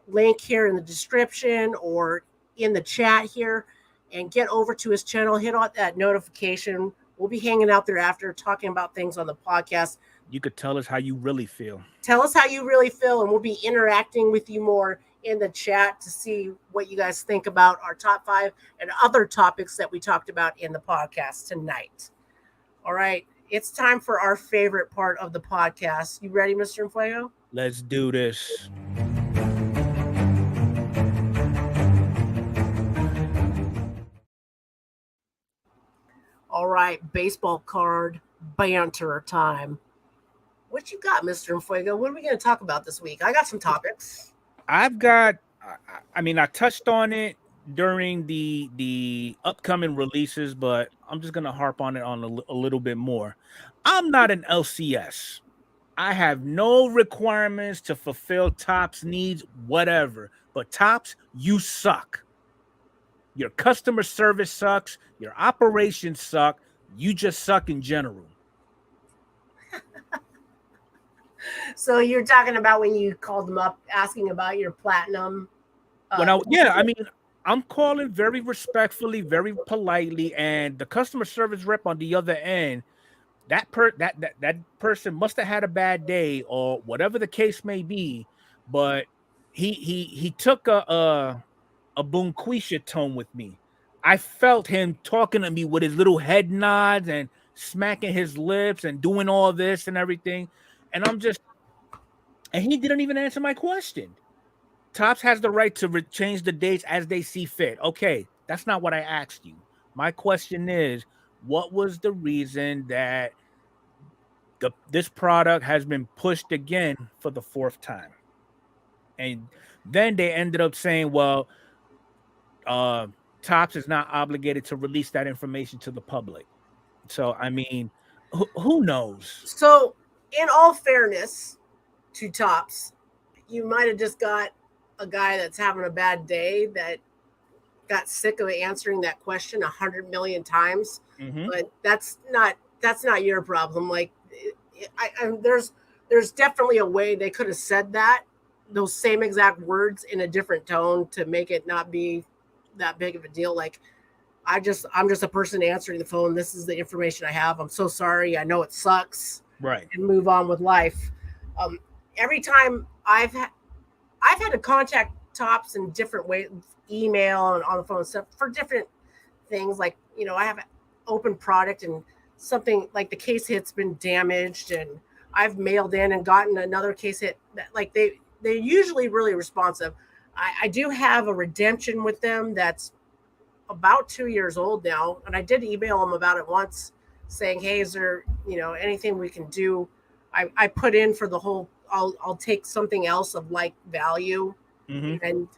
link here in the description or in the chat here and get over to his channel. Hit on that notification. We'll be hanging out there after talking about things on the podcast. You could tell us how you really feel. Tell us how you really feel, and we'll be interacting with you more in the chat to see what you guys think about our top 5 and other topics that we talked about in the podcast tonight. All right, it's time for our favorite part of the podcast. You ready, Mr. Infuego? Let's do this. All right, baseball card banter time. What you got, Mr. Infuego? What are we going to talk about this week? I got some topics. I touched on it during the upcoming releases, but I'm just going to harp on it a little bit more. I'm not an LCS. I have no requirements to fulfill Topps needs, whatever. But Topps, you suck. Your customer service sucks. Your operations suck. You just suck in general. So you're talking about when you called them up asking about your platinum? I'm calling very respectfully, very politely, and the customer service rep on the other end, that person must have had a bad day or whatever the case may be, but he took a Bunquisha tone with me. I felt him talking to me with his little head nods and smacking his lips and doing all this and everything. And he didn't even answer my question. Topps has the right to change the dates as they see fit. Okay, that's not what I asked you. My question is, what was the reason that this product has been pushed again for the 4th time? And then they ended up saying, well, Topps is not obligated to release that information to the public. So, I mean, who knows? So, in all fairness to Topps, you might have just got a guy that's having a bad day that got sick of answering that question 100 million times. Mm-hmm. But that's not your problem. Like, there's definitely a way they could have said those same exact words in a different tone to make it not be that big of a deal. Like, I'm just a person answering the phone. This is the information I have. I'm so sorry. I know it sucks. Right. And move on with life. Every time I've had to contact Topps in different ways, email and on the phone stuff for different things. Like, I have an open product and something like the case hit's been damaged, and I've mailed in and gotten another case hit. Like, they're usually really responsive. I do have a redemption with them that's about 2 years old now, and I did email them about it once, saying, "Hey, is there anything we can do?" I put in for the whole. I'll take something else of like value, mm-hmm. and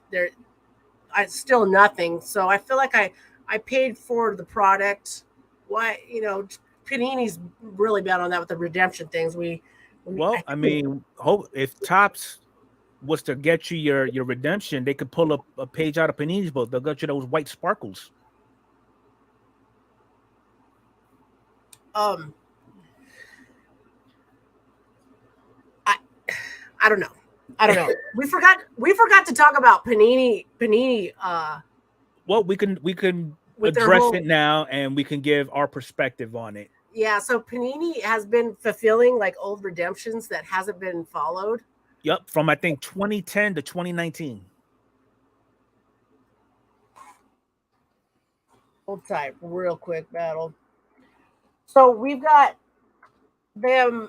I still nothing. So I feel like I paid for the product. Why Panini's really bad on that with the redemption things. If Topps was to get you your redemption, they could pull up a page out of Panini's book. They'll get you those white sparkles. I don't know. We forgot to talk about Panini Well, we can with their address whole it now, and we can give our perspective on it. yeah. So Panini has been fulfilling like old redemptions that hasn't been followed. Yep, from I think 2010 to 2019. Hold tight, real quick, battle. So we've got them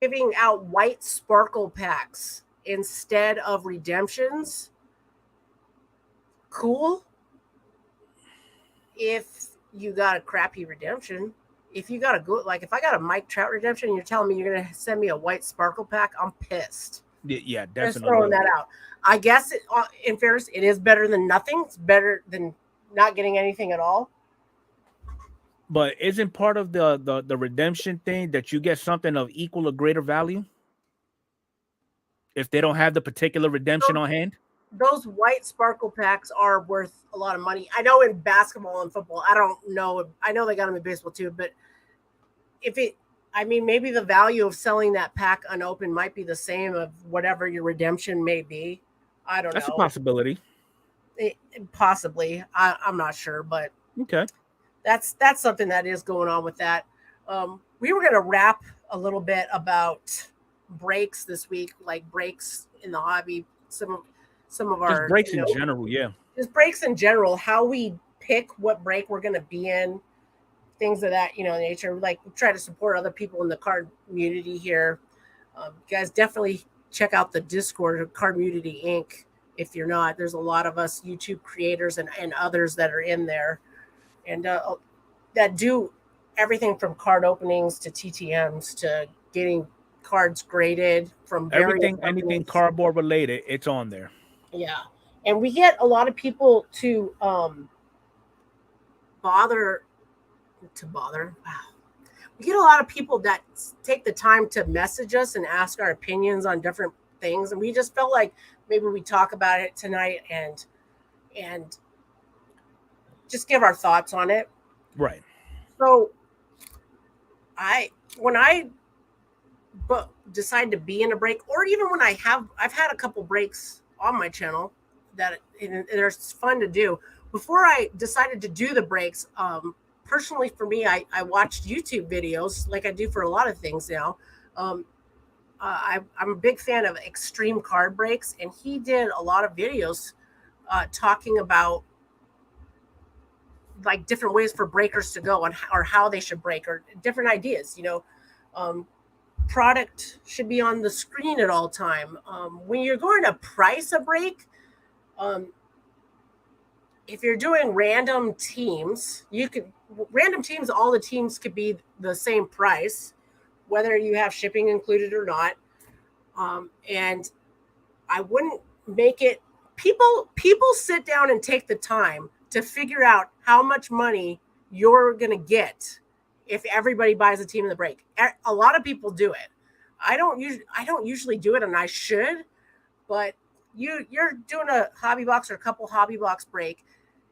giving out white sparkle packs instead of redemptions. Cool. If you got a crappy redemption, if you got a good, like if I got a Mike Trout redemption and you're telling me you're going to send me a white sparkle pack, I'm pissed. Yeah, Just definitely. throwing that out. I guess in fairness, it is better than nothing. It's better than not getting anything at all. But isn't part of the redemption thing that you get something of equal or greater value if they don't have the particular redemption on hand? Those white sparkle packs are worth a lot of money. I know in basketball and football, I don't know. I know they got them in baseball too, but maybe the value of selling that pack unopened might be the same of whatever your redemption may be. I don't know. That's a possibility. Possibly. I'm not sure, but okay. That's something that is going on with that. We were going to wrap a little bit about breaks this week, like breaks in the hobby. Some of our just breaks in general, yeah. Just breaks in general. How we pick what break we're going to be in, things of that nature. Like we try to support other people in the card community here. You guys definitely check out the Discord, Card Community Inc. If you're not, there's a lot of us YouTube creators and others that are in there. And that do everything from card openings to TTMs to getting cards graded from anything cardboard related, it's on there. Yeah, and we get a lot of people to bother. Wow, we get a lot of people that take the time to message us and ask our opinions on different things, and we just felt like maybe we talk about it tonight and just give our thoughts on it. Right. So when I decide to be in a break, or even when I've had a couple breaks on my channel that they're fun to do. Before I decided to do the breaks, personally for me, I watched YouTube videos like I do for a lot of things now. I'm a big fan of Extreme Card Breaks, and he did a lot of videos talking about like different ways for breakers to go or how they should break or different ideas. Product should be on the screen at all time. When you're going to price a break, if you're doing random teams, all the teams could be the same price, whether you have shipping included or not. And I wouldn't make it, people sit down and take the time to figure out how much money you're going to get if everybody buys a team in the break. A lot of people do it. I don't usually do it, and I should, but you're doing a hobby box or a couple hobby box break.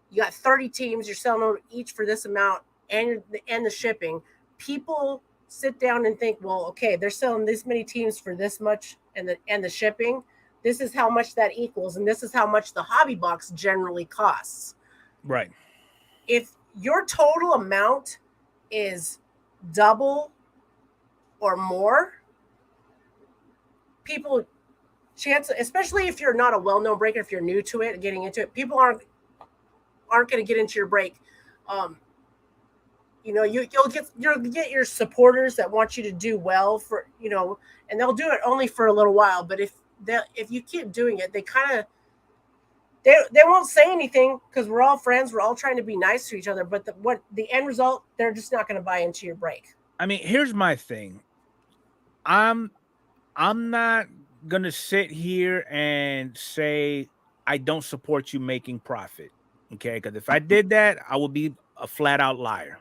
You got 30 teams, you're selling them each for this amount and the shipping. People sit down and think, well, okay, they're selling this many teams for this much and the shipping. This is how much that equals, and this is how much the hobby box generally costs. Right. If your total amount is double or more, people especially if you're not a well-known breaker, if you're new to it and getting into it, people aren't going to get into your break. You'll get your supporters that want you to do well for, and they'll do it only for a little while. But if you keep doing it, they kind of, they won't say anything because we're all friends. We're all trying to be nice to each other. But the end result, they're just not going to buy into your break. I mean, here's my thing. I'm not going to sit here and say I don't support you making profit. Okay, because if I did that, I would be a flat out liar.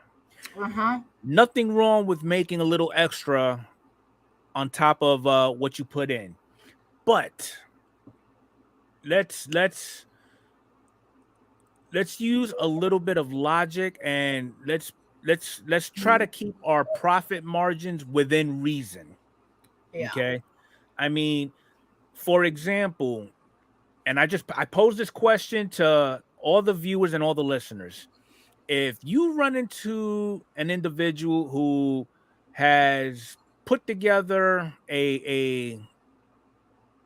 Nothing wrong with making a little extra on top of what you put in, but let's use a little bit of logic, and let's try to keep our profit margins within reason. Yeah. Okay, I mean, for example, and I posed this question to all the viewers and all the listeners, if you run into an individual who has put together a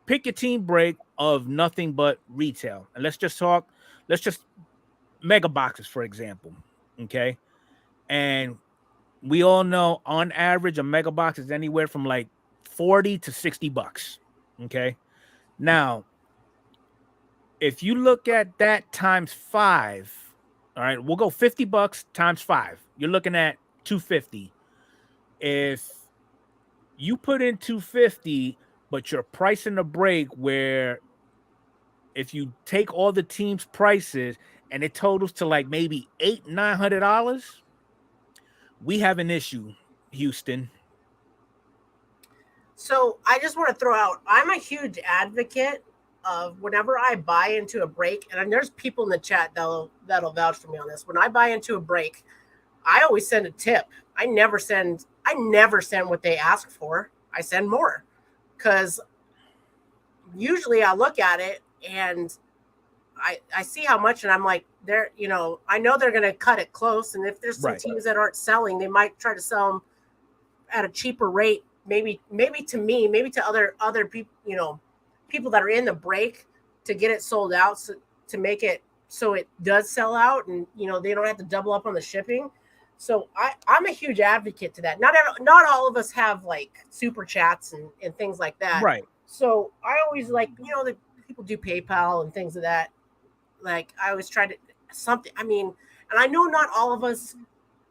pick your team break of nothing but retail, and let's just mega boxes, for example. Okay. And we all know on average a mega box is anywhere from like 40 to 60 bucks. Okay. Now, if you look at that times 5, all right, we'll go 50 bucks times 5. You're looking at 250. If you put in 250, but you're pricing the break where if you take all the teams' prices and it totals to like maybe $800-900, we have an issue, Houston. So I just want to throw out, I'm a huge advocate of whenever I buy into a break, and there's people in the chat that'll vouch for me on this. When I buy into a break, I always send a tip. I never send what they ask for. I send more, because usually I look at it and I see how much, and I'm like, I know they're going to cut it close. And if there's some teams that aren't selling, they might try to sell them at a cheaper rate. Maybe to me, maybe to other people, people that are in the break, to get it sold out, so to make it so it does sell out, and they don't have to double up on the shipping. So I'm a huge advocate to that. Not all of us have like super chats and things like that. Right. So I always like, the people do PayPal and things of that. Like, I always try to something. I mean, and I know not all of us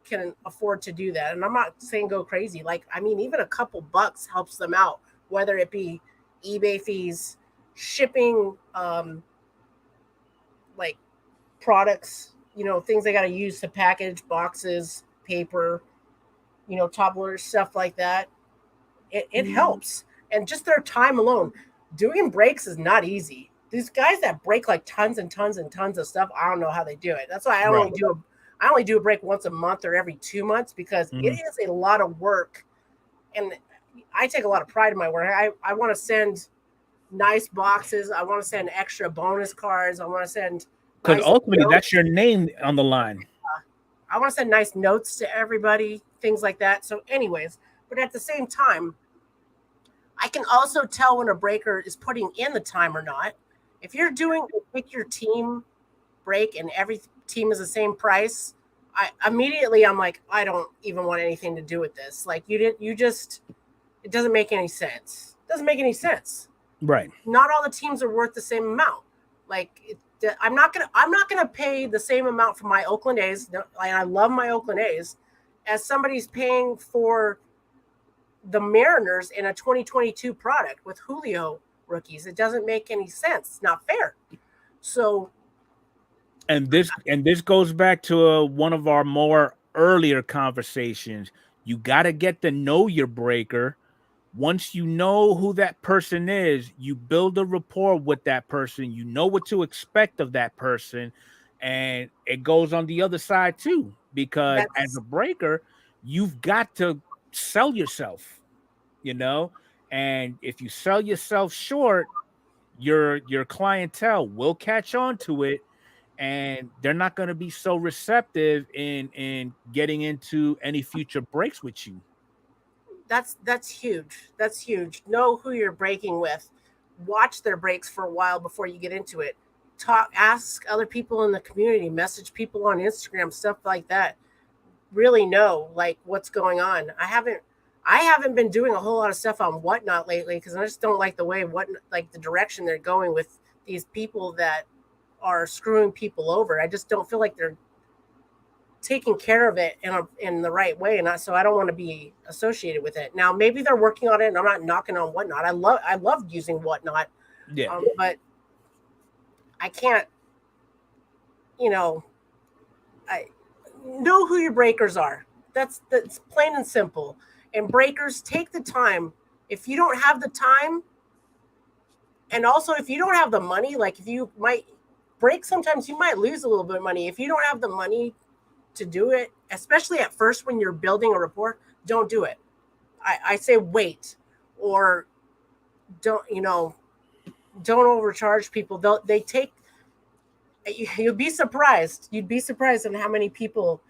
can afford to do that. And I'm not saying go crazy. Like, I mean, even a couple bucks helps them out, whether it be eBay fees, shipping, like products, things they got to use to package, boxes, paper, top loaders, stuff like that. It helps. And just their time alone, doing breaks is not easy. These guys that break like tons and tons and tons of stuff, I don't know how they do it. That's why I only do a break once a month or every 2 months, because it is a lot of work. And I take a lot of pride in my work. I want to send nice boxes. I want to send extra bonus cards. I want to send, because ultimately that's your name on the line. I want to send nice notes to everybody, things like that. So anyways, but at the same time, I can also tell when a breaker is putting in the time or not. If you're doing a pick your team break and every team is the same price, I'm like, I don't even want anything to do with this. Like, it doesn't make any sense. It doesn't make any sense. Right. Not all the teams are worth the same amount. Like, I'm not gonna pay the same amount for my Oakland A's. I love my Oakland A's, as somebody's paying for the Mariners in a 2022 product with Julio rookies. It doesn't make any sense. It's not fair. So, and this goes back to one of our more earlier conversations. You got to get to know your breaker. Once you know who that person is, you build a rapport with that person. You know what to expect of that person, and it goes on the other side too. Because as a breaker, you've got to sell yourself. And if you sell yourself short, your clientele will catch on to it, and they're not going to be so receptive in getting into any future breaks with you. That's huge. That's huge. Know who you're breaking with. Watch their breaks for a while before you get into it. Ask other people in the community, message people on Instagram, stuff like that. Really know like what's going on. I haven't been doing a whole lot of stuff on Whatnot lately, because I just don't like the way the direction they're going with these people that are screwing people over. I just don't feel like they're taking care of it in the right way, and so I don't want to be associated with it. Now, maybe they're working on it, and I'm not knocking on Whatnot. I love using Whatnot, but I can't. I know who your breakers are. That's plain and simple. And breakers, take the time. If you don't have the time, and also if you don't have the money, like if you might break, sometimes you might lose a little bit of money. If you don't have the money to do it, especially at first when you're building a rapport, don't do it. I say wait, or don't overcharge people. They take you'd be surprised. You'd be surprised on how many people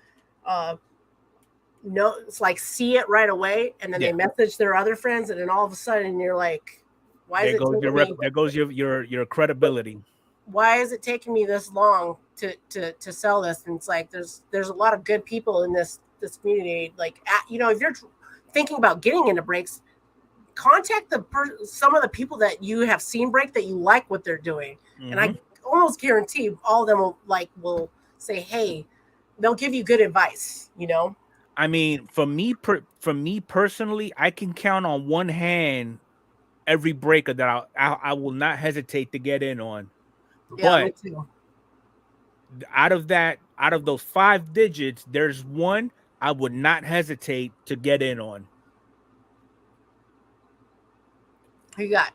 know, it's like see it right away, and then they message their other friends, and then all of a sudden you're like, why is it taking me? There goes your credibility. Why is it taking me this long to sell this? And it's like there's a lot of good people in this community. Like if you're thinking about getting into breaks, contact some of the people that you have seen break that you like what they're doing, and I almost guarantee all of them will say, hey, they'll give you good advice. I mean, for me personally, I can count on one hand every breaker that I will not hesitate to get in on. Yeah, me But too. out of those 5 digits, there's one I would not hesitate to get in on. Who you got?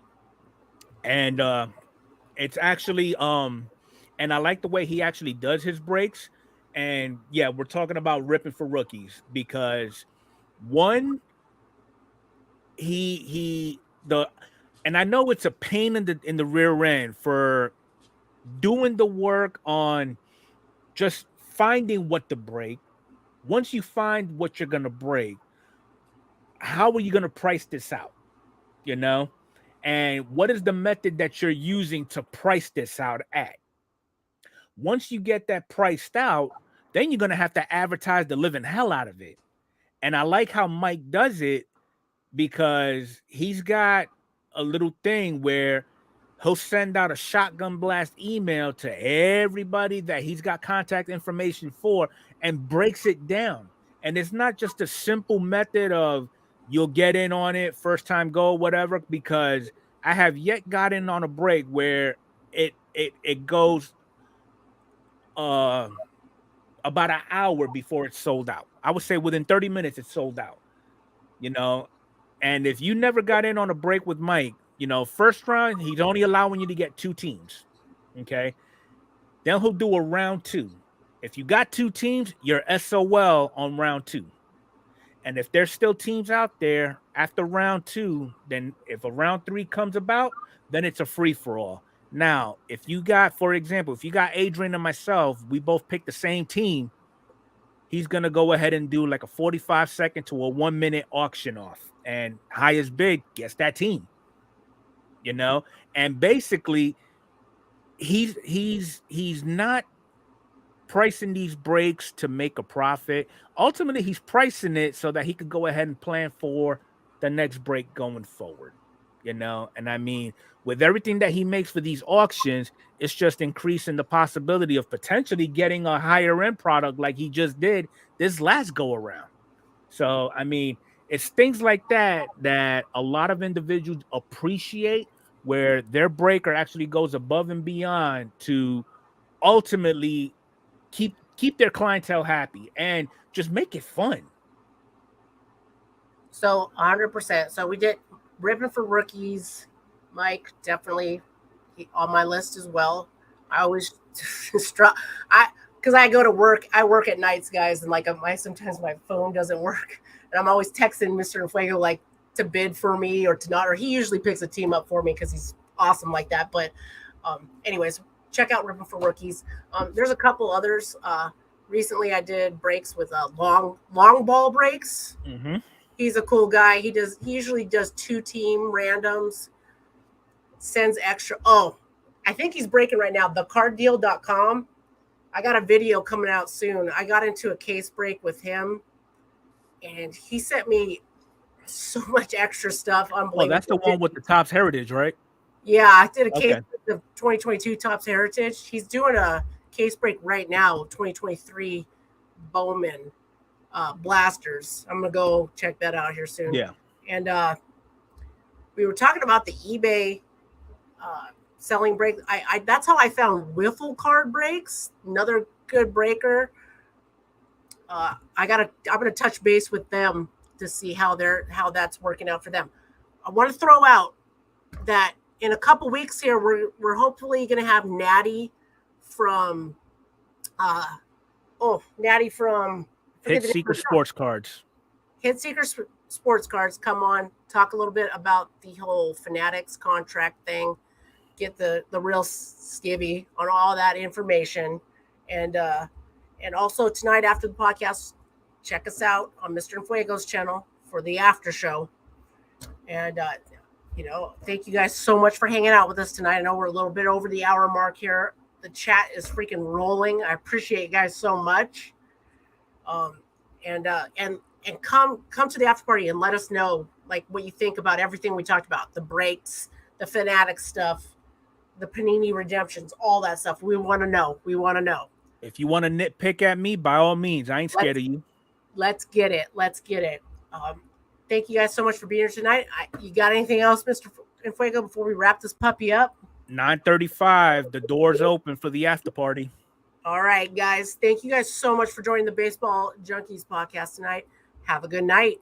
And it's actually and I like the way he actually does his breaks. And yeah, we're talking about ripping for rookies because one, and I know it's a pain in the rear end for doing the work on just finding what to break. Once you find what you're gonna break, how are you gonna price this out? And what is the method that you're using to price this out at? Once you get that priced out, then you're gonna have to advertise the living hell out of it. And I like how Mike does it because he's got a little thing where he'll send out a shotgun blast email to everybody that he's got contact information for and breaks it down. And it's not just a simple method of you'll get in on it, first time go, whatever, because I have yet gotten on a break where it goes about an hour before it's sold out. I would say within 30 minutes it's sold out. And if you never got in on a break with Mike, first round, he's only allowing you to get 2 teams. Okay. Then he'll do a round 2. If you got 2 teams, you're SOL on round 2. And if there's still teams out there after round 2, then if a round 3 comes about, then it's a free for all. Now, if you got Adrian and myself, we both picked the same team, he's going to go ahead and do like a 45-second to a 1-minute auction off. And highest bid gets that team. And basically he's not pricing these breaks to make a profit. Ultimately, he's pricing it so that he could go ahead and plan for the next break going forward. And I mean, with everything that he makes for these auctions, it's just increasing the possibility of potentially getting a higher end product like he just did this last go around. So, I mean, it's things like that a lot of individuals appreciate, where their breaker actually goes above and beyond to ultimately keep their clientele happy and just make it fun. So 100%. So we did ribbon for rookies. Mike definitely on my list as well. I always because I go to work. I work at nights, guys, and sometimes my phone doesn't work, and I'm always texting Mr. Fuego like to bid for me or to not, or he usually picks a team up for me because he's awesome like that. But anyways, check out ribbon for rookies. There's a couple others. Recently I did breaks with long ball breaks. Mm-hmm. He's a cool guy. He usually does 2 team randoms, sends extra. Oh, I think he's breaking right now. Thecarddeal.com. I got a video coming out soon. I got into a case break with him, and he sent me so much extra stuff. Oh, that's the one with the Topps Heritage, right? Yeah, I did a case with the 2022 Topps Heritage. He's doing a case break right now, 2023 Bowman blasters. I'm gonna go check that out here soon. Yeah. And we were talking about the eBay selling break. I that's how I found wiffle card breaks. Another good breaker. I'm gonna touch base with them to see how that's working out for them. I want to throw out that in a couple weeks here, we're hopefully gonna have Natty from Hit Seeker Sports Cards. Hit Seeker Sports Cards come on, talk a little bit about the whole Fanatics contract thing. get the real skivvy on all that information. And also tonight after the podcast, check us out on Mr. Enfuego's channel for the after show. And thank you guys so much for hanging out with us tonight. I know we're a little bit over the hour mark here. The chat is freaking rolling. I appreciate you guys so much. And come to the after party and let us know like what you think about everything we talked about, the breaks, the fanatic stuff, the Panini redemptions, all that stuff. We want to know. If you want to nitpick at me, by all means, I ain't scared of you. Let's get it. Thank you guys so much for being here tonight. You got anything else, Mr. Enfuego, before we wrap this puppy up? 9:35. The door's open for the after party. All right, guys. Thank you guys so much for joining the Baseball Junkies podcast tonight. Have a good night.